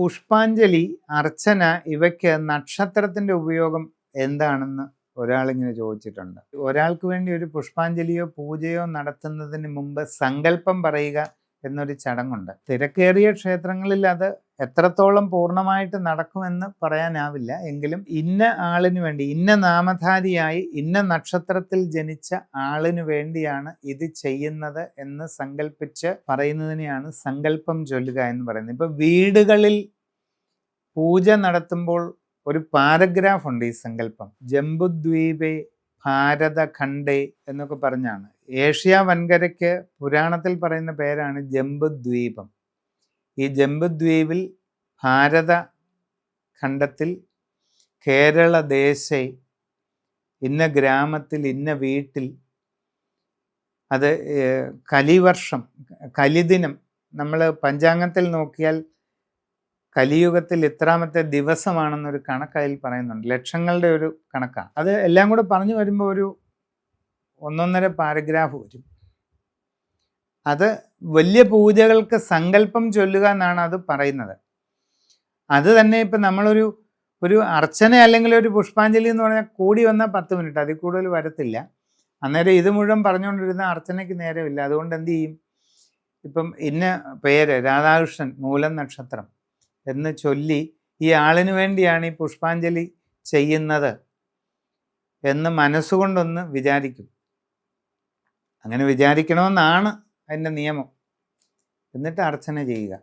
പുഷ്പാഞ്ജലി, അർച്ചന ഇവയ്ക്ക് നക്ഷത്രത്തിൻ്റെ ഉപയോഗം എന്താണെന്ന് ഒരാളിങ്ങനെ ചോദിച്ചിട്ടുണ്ട്. ഒരാൾക്ക് വേണ്ടി ഒരു പുഷ്പാഞ്ജലിയോ പൂജയോ നടത്തുന്നതിന് മുമ്പ് സങ്കല്പം പറയുക എന്നൊരു ചടങ്ങുണ്ട്. തിരക്കേറിയ ക്ഷേത്രങ്ങളിൽ അത് എത്രത്തോളം പൂർണ്ണമായിട്ട് നടക്കുമെന്ന് പറയാനാവില്ല. എങ്കിലും ഇന്ന ആളിന് വേണ്ടി, ഇന്ന നാമധാരിയായി ഇന്ന നക്ഷത്രത്തിൽ ജനിച്ച ആളിന് വേണ്ടിയാണ് ഇത് ചെയ്യുന്നത് എന്ന് സങ്കല്പിച്ച് പറയുന്നതിനെയാണ് സങ്കല്പം ചൊല്ലുക എന്ന് പറയുന്നത്. ഇപ്പം വീടുകളിൽ പൂജ നടത്തുമ്പോൾ ഒരു പാരഗ്രാഫ് ഉണ്ട് ഈ സങ്കല്പം. ജംബുദ്വീപേ ഭാരതഖണ്ഡേ എന്നൊക്കെ പറഞ്ഞാണ്. ഏഷ്യ വൻകരയ്ക്ക് പുരാണത്തിൽ പറയുന്ന പേരാണ് ജംബുദ്വീപം. ഈ ജംബുദ്വീപിൽ ഭാരത ഖണ്ഡത്തിൽ കേരളദേശേ ഇന്ന ഗ്രാമത്തിൽ ഇന്ന വീട്ടിൽ, അത് കലിവർഷം, കലിദിനം, നമ്മൾ പഞ്ചാംഗത്തിൽ നോക്കിയാൽ കലിയുഗത്തിൽ ഇത്രാമത്തെ ദിവസമാണെന്നൊരു കണക്ക് അതിൽ പറയുന്നുണ്ട്. ലക്ഷങ്ങളുടെ ഒരു കണക്കാണ്. അത് എല്ലാം കൂടെ പറഞ്ഞു വരുമ്പോൾ ഒരു 1.5 പാരഗ്രാഫ് വരും. അത് വലിയ പൂജകൾക്ക് സങ്കല്പം ചൊല്ലുക എന്നാണ് അത് പറയുന്നത്. അത് തന്നെ ഇപ്പം ഒരു അർച്ചന അല്ലെങ്കിൽ ഒരു പുഷ്പാഞ്ജലി എന്ന് പറഞ്ഞാൽ കൂടി വന്നാൽ 10 മിനിറ്റ്, അതിൽ കൂടുതൽ വരത്തില്ല. അന്നേരം ഇത് മുഴുവൻ പറഞ്ഞുകൊണ്ടിരുന്ന അർച്ചനയ്ക്ക് നേരമില്ല. അതുകൊണ്ട് എന്ത് ചെയ്യും, ഇപ്പം ഇന്ന പേര് രാധാകൃഷ്ണൻ മൂലം നക്ഷത്രം എന്ന് ചൊല്ലി ഈ ആളിന് വേണ്ടിയാണ് ഈ പുഷ്പാഞ്ജലി ചെയ്യുന്നത് എന്ന് മനസ്സുകൊണ്ടൊന്ന് വിചാരിക്കും. അങ്ങനെ വിചാരിക്കണമെന്നാണ് അതിൻ്റെ നിയമം. എന്നിട്ട് അർച്ചന ചെയ്യുക.